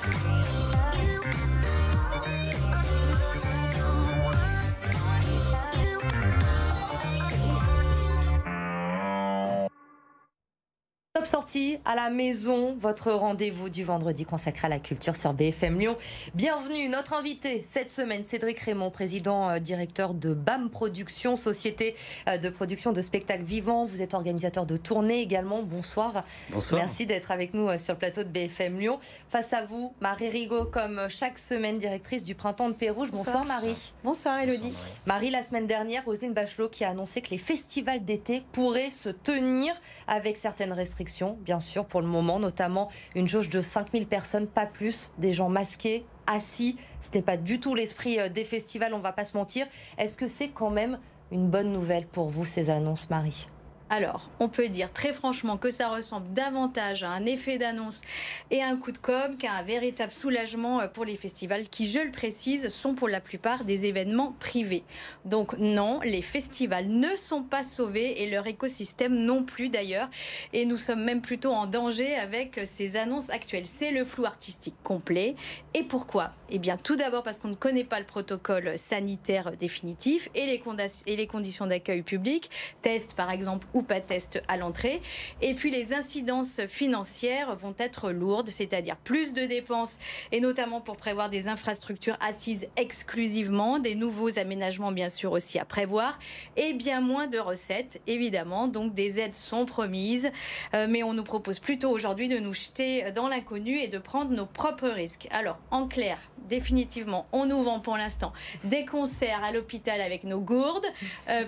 Top sortie à la maison, votre rendez-vous du vendredi consacré à la culture sur BFM Lyon. Bienvenue, notre invité cette semaine, Cédric Raymond, président directeur de BAM Productions, société de production de spectacles vivants. Vous êtes organisateur de tournées également. Bonsoir. Bonsoir. Merci d'être avec nous sur le plateau de BFM Lyon. Face à vous, Marie Rigaud, comme chaque semaine, directrice du Printemps de Pérouge. Bonsoir Marie. Bonsoir Élodie. Marie, la semaine dernière, Roselyne Bachelot qui a annoncé que les festivals d'été pourraient se tenir avec certaines restrictions. Bien sûr, pour le moment, notamment une jauge de 5000 personnes, pas plus, des gens masqués, assis. Ce n'est pas du tout l'esprit des festivals, on ne va pas se mentir. Est-ce que c'est quand même une bonne nouvelle pour vous, ces annonces, Marie ? Alors, on peut dire très franchement que ça ressemble davantage à un effet d'annonce et un coup de com' qu'à un véritable soulagement pour les festivals qui, je le précise, sont pour la plupart des événements privés. Donc non, les festivals ne sont pas sauvés et leur écosystème non plus d'ailleurs. Et nous sommes même plutôt en danger avec ces annonces actuelles. C'est le flou artistique complet. Et pourquoi ? Eh bien, tout d'abord parce qu'on ne connaît pas le protocole sanitaire définitif et les conditions d'accueil public, tests par exemple ou pas de test à l'entrée. Et puis les incidences financières vont être lourdes, c'est-à-dire plus de dépenses, et notamment pour prévoir des infrastructures assises exclusivement, des nouveaux aménagements bien sûr aussi à prévoir, et bien moins de recettes, évidemment. Donc des aides sont promises, mais on nous propose plutôt aujourd'hui de nous jeter dans l'inconnu et de prendre nos propres risques. Alors, en clair, définitivement, on nous vend pour l'instant des concerts à l'hôpital avec nos gourdes,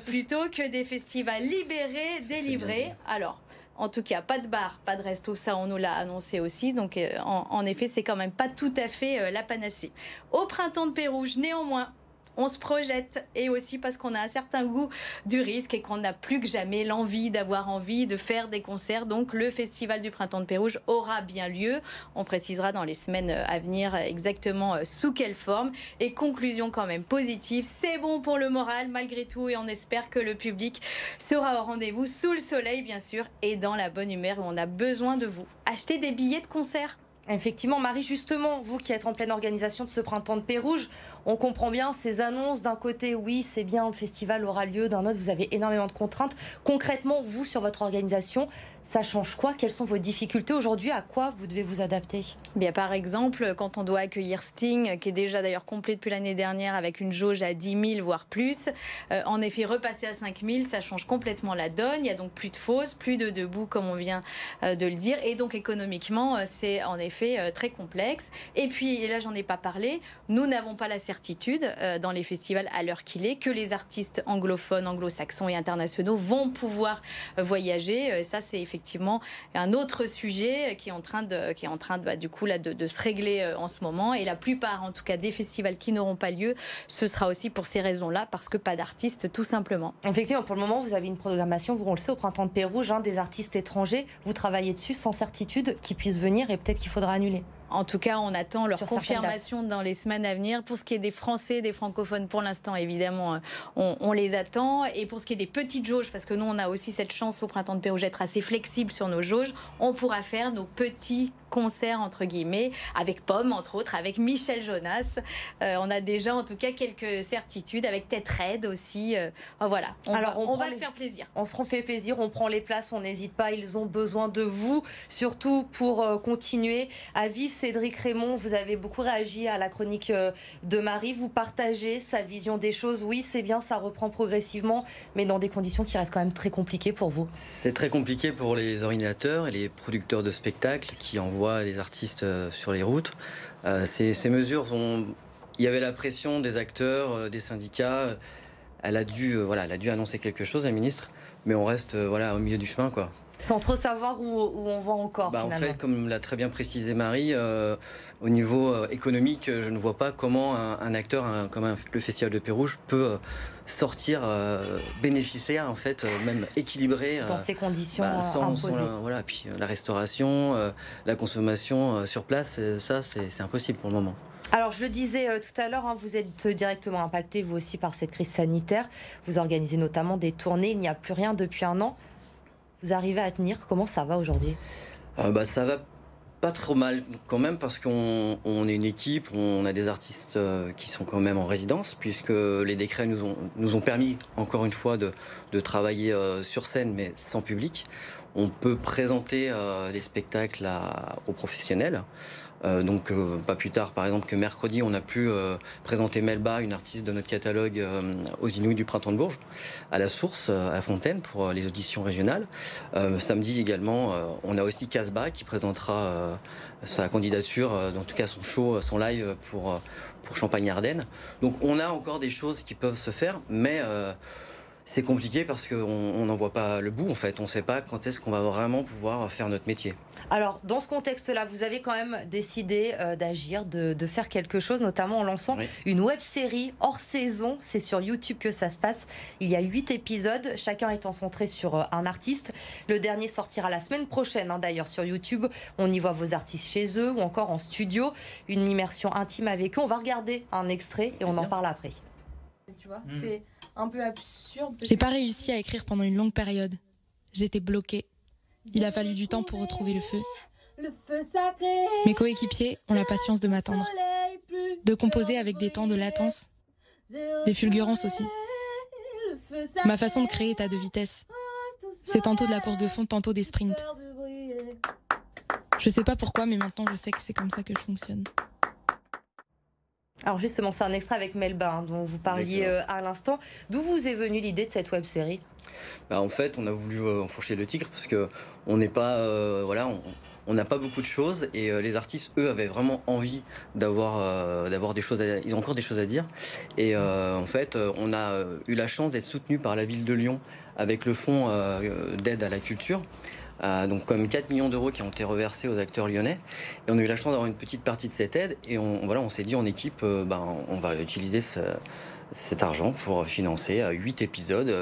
plutôt que des festivals libérés, délivrés. Alors, en tout cas, pas de bar, pas de resto, ça on nous l'a annoncé aussi. Donc, en effet, c'est quand même pas tout à fait la panacée. Au Printemps de Pérouge, néanmoins, on se projette, et aussi parce qu'on a un certain goût du risque et qu'on n'a plus que jamais d'avoir envie de faire des concerts. Donc le Festival du Printemps de Pérouge aura bien lieu. On précisera dans les semaines à venir exactement sous quelle forme. Et conclusion quand même positive, c'est bon pour le moral malgré tout, et on espère que le public sera au rendez-vous sous le soleil bien sûr et dans la bonne humeur où on a besoin de vous. Achetez des billets de concert. Effectivement, Marie, justement, vous qui êtes en pleine organisation de ce Printemps de Pérouge, on comprend bien ces annonces. D'un côté, oui, c'est bien, le festival aura lieu. D'un autre, vous avez énormément de contraintes. Concrètement, vous, sur votre organisation, ça change quoi ? Quelles sont vos difficultés aujourd'hui ? À quoi vous devez vous adapter ? Bien, par exemple, quand on doit accueillir Sting, qui est déjà d'ailleurs complet depuis l'année dernière avec une jauge à 10 000 voire plus, en effet, repasser à 5 000, ça change complètement la donne. Il n'y a donc plus de fausses, plus de debout, comme on vient de le dire. Et donc, économiquement, c'est en effet très complexe. Et puis, et là, j'en ai pas parlé, nous n'avons pas la certitude dans les festivals à l'heure qu'il est que les artistes anglophones, anglo-saxons et internationaux vont pouvoir voyager. Ça, c'est effectivement un autre sujet qui est en train de du coup là de se régler en ce moment. Et la plupart, en tout cas, des festivals qui n'auront pas lieu, ce sera aussi pour ces raisons-là, parce que pas d'artistes, tout simplement. Effectivement, pour le moment, vous avez une programmation, vous on le sait, au Printemps de Pérouge, des artistes étrangers. Vous travaillez dessus sans certitude qu'ils puissent venir, et peut-être qu'il faudra annuler. En tout cas, on attend leur Sur confirmation dans les semaines à venir. Pour ce qui est des Français, des francophones, pour l'instant, évidemment, on les attend. Et pour ce qui est des petites jauges, parce que nous, on a aussi cette chance au Printemps de Pérouge d'être assez flexible sur nos jauges, on pourra faire nos petits concerts, entre guillemets, avec Pomme, entre autres, avec Michel Jonas. On a déjà, en tout cas, quelques certitudes, avec Tête Raide aussi. Voilà, on va se faire plaisir. On se fait plaisir, on prend les places, on n'hésite pas. Ils ont besoin de vous, surtout pour continuer à vivre. Cédric Raymond, vous avez beaucoup réagi à la chronique de Marie. Vous partagez sa vision des choses. Oui, c'est bien, ça reprend progressivement, mais dans des conditions qui restent quand même très compliquées pour vous. C'est très compliqué pour les organisateurs et les producteurs de spectacles qui envoient les artistes sur les routes. Ces mesures, il y avait la pression des acteurs, des syndicats. Elle a dû annoncer quelque chose, la ministre, mais on reste au milieu du chemin, quoi. Sans trop savoir où on va encore, En fait, comme l'a très bien précisé Marie, au niveau économique, je ne vois pas comment un acteur comme le Festival de Pérouge peut sortir bénéficiaire, en fait, même équilibré. Dans ces conditions imposées. Puis la restauration, la consommation sur place, ça, c'est impossible pour le moment. Alors, je le disais tout à l'heure, vous êtes directement impacté, vous aussi, par cette crise sanitaire. Vous organisez notamment des tournées. Il n'y a plus rien depuis un an. Vous arrivez à tenir? Comment ça va aujourd'hui? Ça va Pas trop mal quand même parce qu'on est une équipe, on a des artistes qui sont quand même en résidence puisque les décrets nous ont permis encore une fois de travailler sur scène mais sans public. On peut présenter les spectacles aux professionnels. Donc pas plus tard par exemple que mercredi on a pu présenter Melba, une artiste de notre catalogue aux Inouïs du Printemps de Bourges, à la Source, à la Fontaine pour les auditions régionales. Samedi également on a aussi Casbah qui présentera sa candidature, en tout cas son show, son live pour Champagne-Ardenne. Donc on a encore des choses qui peuvent se faire mais c'est compliqué parce qu'on n'en voit pas le bout en fait, on ne sait pas quand est-ce qu'on va vraiment pouvoir faire notre métier. Alors, dans ce contexte-là, vous avez quand même décidé d'agir, de faire quelque chose, notamment en lançant une web-série hors saison. C'est sur YouTube que ça se passe. Il y a 8 épisodes, chacun étant centré sur un artiste. Le dernier sortira la semaine prochaine, d'ailleurs, sur YouTube. On y voit vos artistes chez eux ou encore en studio. Une immersion intime avec eux. On va regarder un extrait et on en parle après. Tu vois, c'est un peu absurde. J'ai pas réussi à écrire pendant une longue période. J'étais bloquée. Il a fallu du temps pour retrouver le feu. Mes coéquipiers ont la patience de m'attendre. De composer avec des temps de latence. Des fulgurances aussi. Ma façon de créer est à 2 vitesses. C'est tantôt de la course de fond, tantôt des sprints. Je sais pas pourquoi, mais maintenant je sais que c'est comme ça que je fonctionne. Alors justement, c'est un extrait avec Melba dont vous parliez à l'instant. D'où vous est venue l'idée de cette web-série ? En fait, on a voulu enfourcher le tigre parce que on n'est pas, on n'a pas beaucoup de choses et les artistes, eux, avaient vraiment envie d'avoir des choses. Ils ont encore des choses à dire. Et en fait, on a eu la chance d'être soutenu par la ville de Lyon avec le fonds d'aide à la culture. Donc comme 4 millions d'euros qui ont été reversés aux acteurs lyonnais et on a eu la chance d'avoir une petite partie de cette aide et on s'est dit en équipe on va utiliser cet argent pour financer 8 épisodes.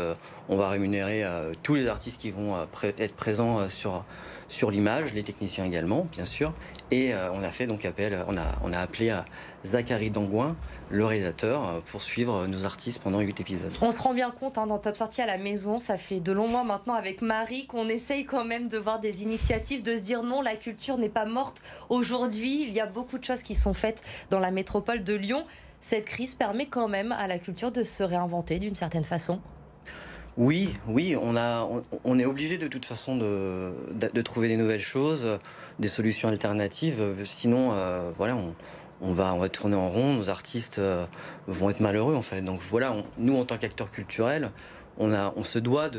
On va rémunérer tous les artistes qui vont être présents sur l'image, les techniciens également, bien sûr. Et on a fait donc appel, on a appelé à Zachary Dangouin, le réalisateur, pour suivre nos artistes pendant 8 épisodes. On se rend bien compte dans Top Sortie à la maison, ça fait de longs mois maintenant avec Marie qu'on essaye quand même de voir des initiatives, de se dire non, la culture n'est pas morte aujourd'hui. Il y a beaucoup de choses qui sont faites dans la métropole de Lyon. Cette crise permet quand même à la culture de se réinventer d'une certaine façon. Oui, on est obligé de toute façon de trouver des nouvelles choses, des solutions alternatives. Sinon, on va tourner en rond, nos artistes vont être malheureux en fait. Donc voilà, nous en tant qu'acteurs culturels, on se doit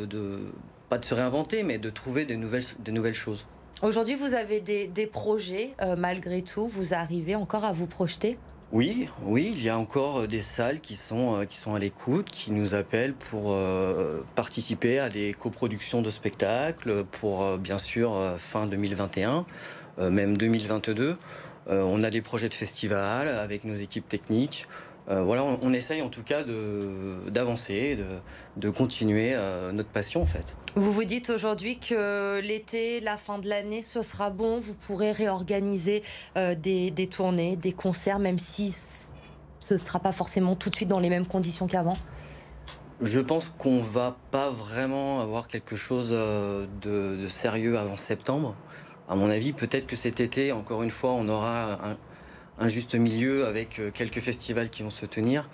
pas de se réinventer, mais de trouver des nouvelles choses. Aujourd'hui, vous avez des projets, malgré tout, vous arrivez encore à vous projeter ? Oui, il y a encore des salles qui sont à l'écoute, qui nous appellent pour participer à des coproductions de spectacles pour bien sûr fin 2021, même 2022. On a des projets de festival avec nos équipes techniques. On essaye en tout cas d'avancer, de continuer notre passion en fait. Vous vous dites aujourd'hui que l'été, la fin de l'année, ce sera bon, vous pourrez réorganiser des tournées, des concerts, même si ce ne sera pas forcément tout de suite dans les mêmes conditions qu'avant ? Je pense qu'on va pas vraiment avoir quelque chose de sérieux avant septembre. À mon avis, peut-être que cet été, encore une fois, on aura un juste milieu avec quelques festivals qui vont se tenir.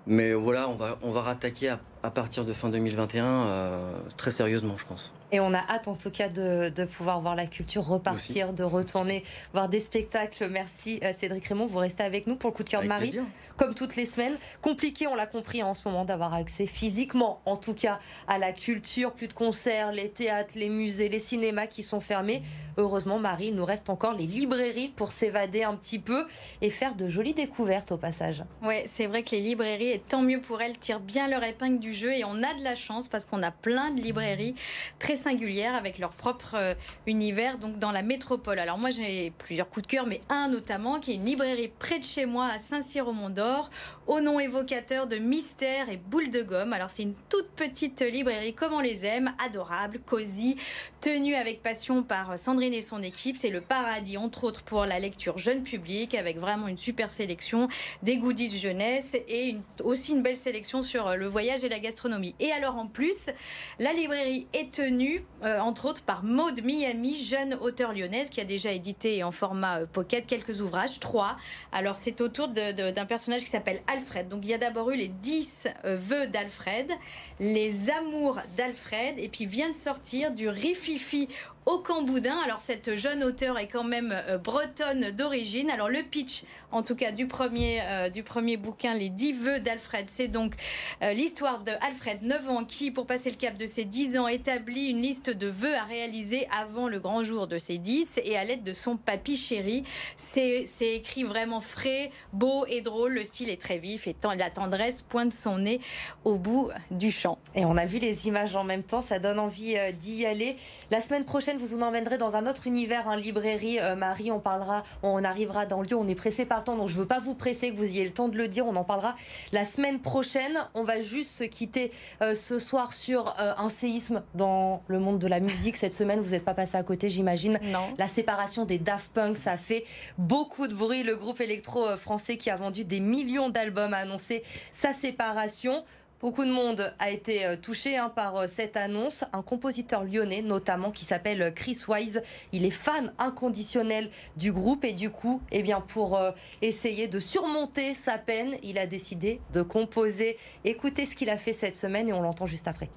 Mais voilà, on va rattaquer à partir de fin 2021 très sérieusement, je pense. Et on a hâte en tout cas de pouvoir voir la culture repartir, de retourner voir des spectacles. Merci Cédric Raymond, vous restez avec nous pour le coup de cœur de Marie. Plaisir. Comme toutes les semaines. Compliqué, on l'a compris en ce moment, d'avoir accès physiquement, en tout cas, à la culture. Plus de concerts, les théâtres, les musées, les cinémas qui sont fermés. Heureusement, Marie, il nous reste encore les librairies pour s'évader un petit peu et faire de jolies découvertes au passage. Ouais, c'est vrai que les librairies, et tant mieux pour elles, tirent bien leur épingle du jeu et on a de la chance parce qu'on a plein de librairies très singulières avec leur propre univers donc dans la métropole. Alors moi j'ai plusieurs coups de cœur, mais un notamment qui est une librairie près de chez moi à Saint-Cyr-au-Mont-d'Or, au nom évocateur de mystère et boule de gomme. Alors c'est une toute petite librairie comme on les aime, adorable, cosy, tenue avec passion par Sandrine et son équipe. C'est le paradis entre autres pour la lecture jeune public avec vraiment une super sélection, des goodies jeunesse et aussi une belle sélection sur le voyage et la gastronomie. Et alors en plus, la librairie est tenue, entre autres, par Maud Miami, jeune auteure lyonnaise qui a déjà édité en format pocket quelques ouvrages, 3. Alors c'est autour d'un personnage qui s'appelle Alfred. Donc il y a d'abord eu les 10 vœux d'Alfred, les amours d'Alfred, et puis vient de sortir du Rififi au Camboudin. Alors cette jeune auteure est quand même bretonne d'origine. Alors le pitch, en tout cas du premier bouquin, les 10 vœux d'Alfred, c'est donc l'histoire d'Alfred, 9 ans, qui, pour passer le cap de ses 10 ans, établit une liste de vœux à réaliser avant le grand jour de ses 10 et à l'aide de son papy chéri. C'est écrit vraiment frais, beau et drôle. Le style est très vif et la tendresse pointe son nez au bout du champ. Et on a vu les images en même temps, ça donne envie d'y aller. La semaine prochaine, vous nous emmènerez dans un autre univers, librairie. Marie, on arrivera dans Lyon, on est pressé par le temps, donc je ne veux pas vous presser, que vous ayez le temps de le dire, on en parlera la semaine prochaine. On va juste se quitter ce soir sur un séisme dans le monde de la musique. Cette semaine, vous n'êtes pas passé à côté, j'imagine. Non. La séparation des Daft Punk, ça fait beaucoup de bruit. Le groupe électro français qui a vendu des millions d'albums a annoncé sa séparation. Beaucoup de monde a été touché par cette annonce. Un compositeur lyonnais notamment qui s'appelle Chris Wise. Il est fan inconditionnel du groupe et du coup, pour essayer de surmonter sa peine, il a décidé de composer. Écoutez ce qu'il a fait cette semaine et on l'entend juste après.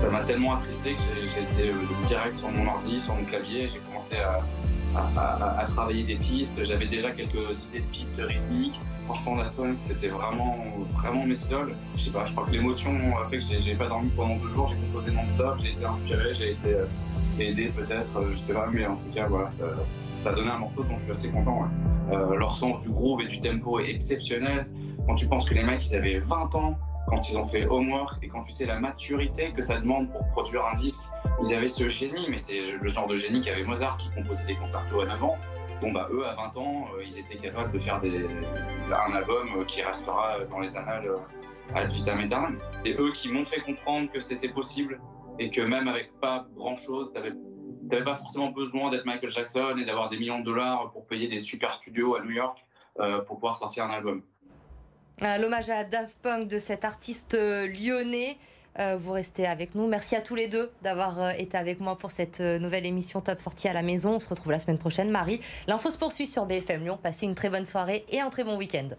Ça m'a tellement attristé que j'ai été direct sur mon ordi, sur mon clavier. J'ai commencé à travailler des pistes. J'avais déjà quelques idées de pistes rythmiques. Franchement, Daft Punk, c'était vraiment mes idoles. Je sais pas, je crois que l'émotion a fait que j'ai pas dormi pendant 2 jours. J'ai composé non-stop, j'ai été inspiré, j'ai été aidé peut-être, je sais pas, mais en tout cas, voilà, ça a donné un morceau dont je suis assez content. Ouais. Leur sens du groove et du tempo est exceptionnel. Quand tu penses que les mecs, ils avaient 20 ans, quand ils ont fait Homework et quand tu sais la maturité que ça demande pour produire un disque, ils avaient ce génie, mais c'est le genre de génie qu'avait Mozart qui composait des concertos à 9 ans. Bon bah eux à 20 ans, ils étaient capables de faire un album qui restera dans les annales ad vitam aeternam. C'est eux qui m'ont fait comprendre que c'était possible et que même avec pas grand chose, t'avais pas forcément besoin d'être Michael Jackson et d'avoir des millions de dollars pour payer des super studios à New York pour pouvoir sortir un album. L'hommage à Daft Punk de cet artiste lyonnais. Vous restez avec nous. Merci à tous les deux d'avoir été avec moi pour cette nouvelle émission Top Sortie à la maison. On se retrouve la semaine prochaine. Marie, l'info se poursuit sur BFM Lyon. Passez une très bonne soirée et un très bon week-end.